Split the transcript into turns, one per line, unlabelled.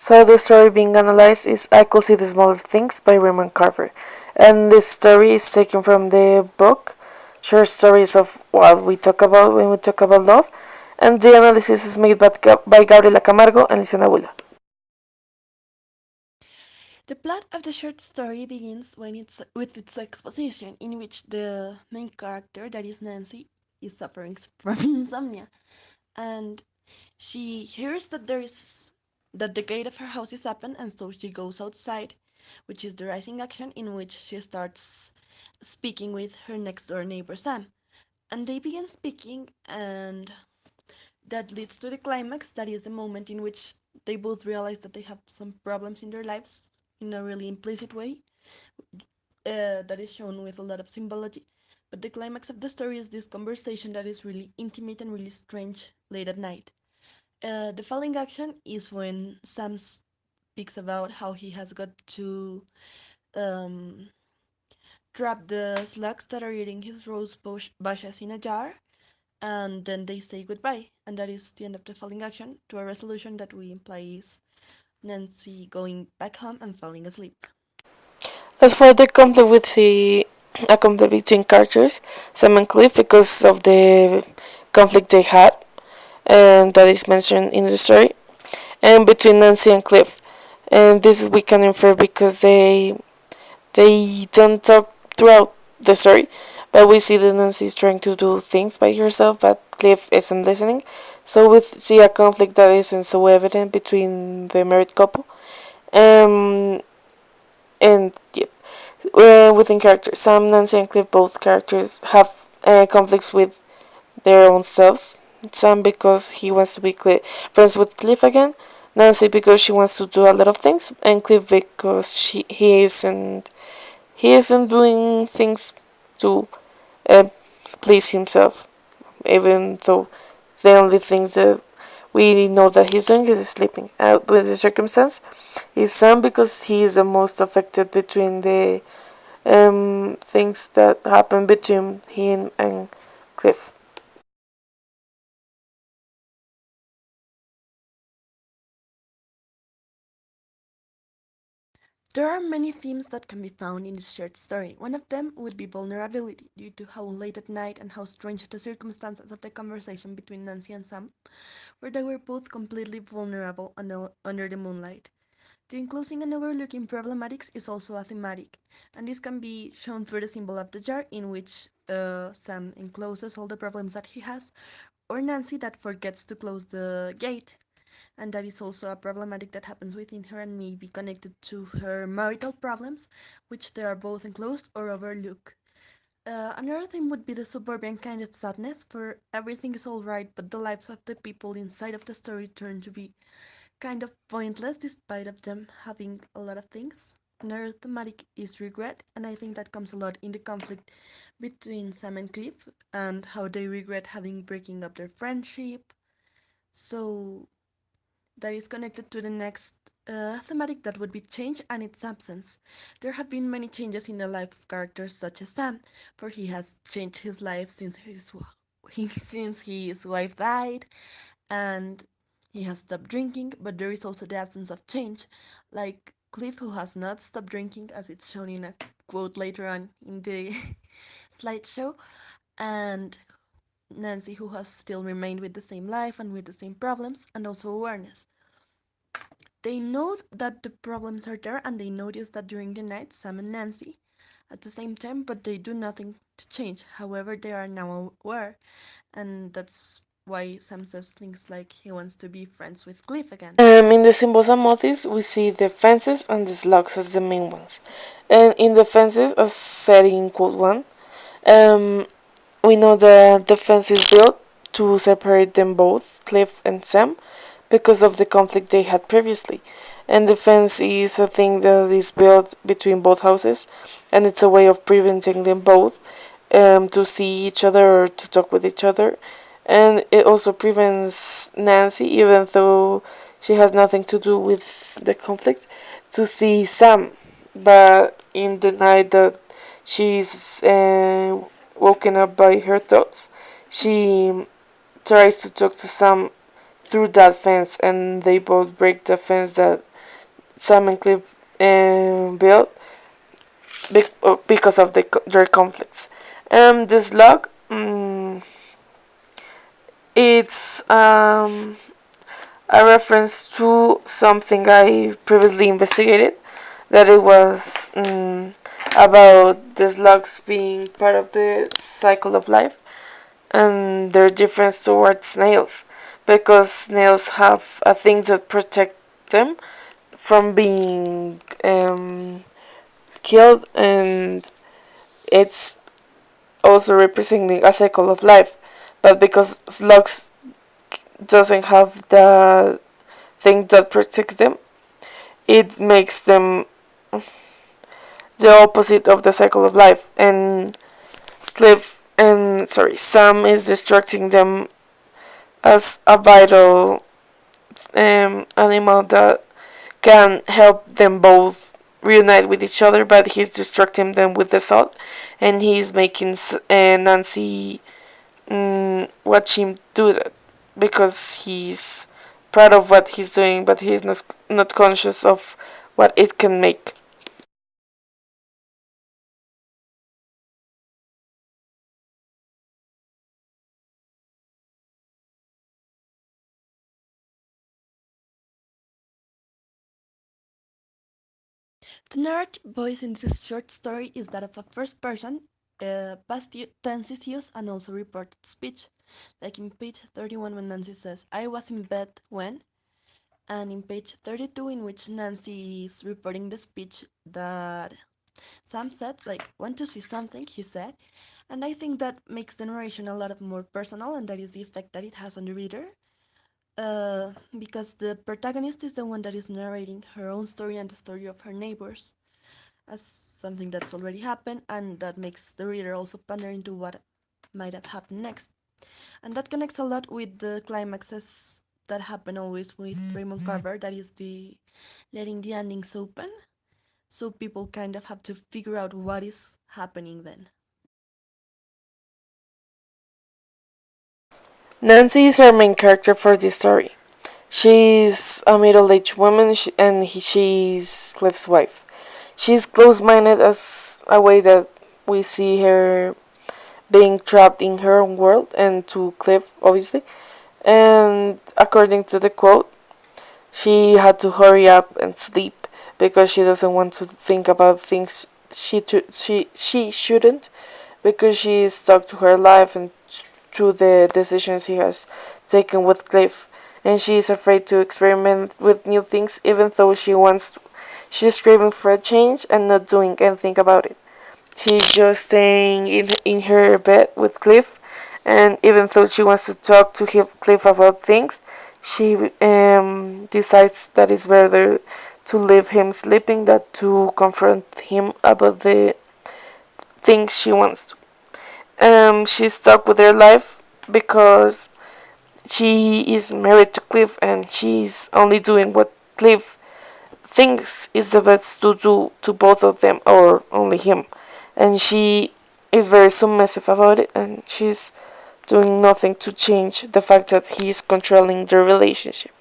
So the story being analyzed is I Could See the Smallest Things by Raymond Carver. And this story is taken from the book Short Stories of What We Talk About When We Talk About Love. And the analysis is made by Gabriela Camargo and Luciana Bula.
The plot of the short story begins with its exposition, in which the main character, that is Nancy, is suffering from insomnia, and she hears that the gate of her house is open, and so she goes outside, which is the rising action, in which she starts speaking with her next door neighbor Sam, and they begin speaking, and that leads to the climax. That is the moment in which they both realize that they have some problems in their lives in a really implicit way, that is shown with a lot of symbology. But the climax of the story is this conversation that is really intimate and really strange late at night. The following action is when Sam speaks about how he has got to um, trap the slugs that are eating his bushes in a jar, and then they say goodbye. And that is the end of the following action, to a resolution that we imply is Nancy going back home and falling asleep.
As for the conflict, we see a conflict between characters, Sam and Cliff, because of the conflict they had, and that is mentioned in the story, and between Nancy and Cliff. And this we can infer because they don't talk throughout the story, but we see that Nancy is trying to do things by herself, but Cliff isn't listening. So we see a conflict that isn't so evident between the married couple. Um, and yeah, within characters, Sam, Nancy, and Cliff, both characters have conflicts with their own selves. Sam because he wants to be friends with Cliff again. Nancy because she wants to do a lot of things, and Cliff because he isn't doing things to uh, please himself, even though the only things that we know that he's doing is sleeping. With the circumstance, is Sam because he is the most affected between the things that happen between him and Cliff.
There are many themes that can be found in this shared story. One of them would be vulnerability, due to how late at night and how strange the circumstances of the conversation between Nancy and Sam, where they were both completely vulnerable under the moonlight. The enclosing and overlooking problematics is also a thematic, and this can be shown through the symbol of the jar, in which Sam encloses all the problems that he has, or Nancy that forgets to close the gate, and that is also a problematic that happens within her and may be connected to her marital problems, which they are both enclosed or overlooked. Another thing would be the suburban kind of sadness, where everything is alright, but the lives of the people inside of the story turn to be kind of pointless despite of them having a lot of things. Another thematic is regret, and I think that comes a lot in the conflict between Sam and Cliff and how they regret having breaking up their friendship. So that is connected to the next thematic, that would be change and its absence. There have been many changes in the life of characters such as Sam, for he has changed his life since his wife died, and he has stopped drinking, but there is also the absence of change, like Cliff, who has not stopped drinking, as it's shown in a quote later on in the slideshow, and Nancy, who has still remained with the same life and with the same problems, and also awareness. They know that the problems are there, and they notice that during the night, Sam and Nancy at the same time, but they do nothing to change. However, they are now aware, and that's why Sam says things like he wants to be friends with Cliff again.
In the symbols and motifs, we see the fences and the slugs as the main ones. And in the fences, as said in quote 1, um, we know that the fence is built to separate them both, Cliff and Sam, because of the conflict they had previously. And the fence is a thing that is built between both houses, and it's a way of preventing them both to see each other or to talk with each other. And it also prevents Nancy, even though she has nothing to do with the conflict, to see Sam. But in the night that she's woken up by her thoughts, she tries to talk to Sam through that fence, and they both break the fence that Sam and Cliff built because of their conflicts. The slug, it's a reference to something I previously investigated, that it was about the slugs being part of the cycle of life and their difference towards snails, because snails have a thing that protect them from being killed, and it's also representing a cycle of life. But because slugs doesn't have the thing that protects them, it makes them the opposite of the cycle of life. And Sam is destructing them as a vital animal that can help them both reunite with each other, but he's destructing them with the salt, and he's making Nancy watch him do that because he's proud of what he's doing, but he's not conscious of what it can make.
The narrative voice in this short story is that of a first person, past tenses use, and also reported speech. Like in page 31, when Nancy says, I was in bed when, and in page 32, in which Nancy is reporting the speech that Sam said, like, want to see something, he said. And I think that makes the narration a lot of more personal, and that is the effect that it has on the reader. Because the protagonist is the one that is narrating her own story and the story of her neighbors as something that's already happened, and that makes the reader also ponder into what might have happened next. And that connects a lot with the climaxes that happen always with Raymond Carver, that is the letting the endings open. So people kind of have to figure out what is happening then.
Nancy is our main character for this story. She's a middle-aged woman, and she's Cliff's wife. She's close-minded as a way that we see her being trapped in her own world, and to Cliff, obviously. And according to the quote, she had to hurry up and sleep because she doesn't want to think about things she shouldn't, because she is stuck to her life and to the decisions he has taken with Cliff, and she is afraid to experiment with new things even though she wants to. She's craving for a change and not doing anything about it. She's just staying in her bed with Cliff, and even though she wants to talk to Cliff about things, she decides that it's better to leave him sleeping than to confront him about the things she wants to. She's stuck with her life because she is married to Cliff, and she's only doing what Cliff thinks is the best to do to both of them, or only him. And she is very submissive about it, and she's doing nothing to change the fact that he's controlling their relationship.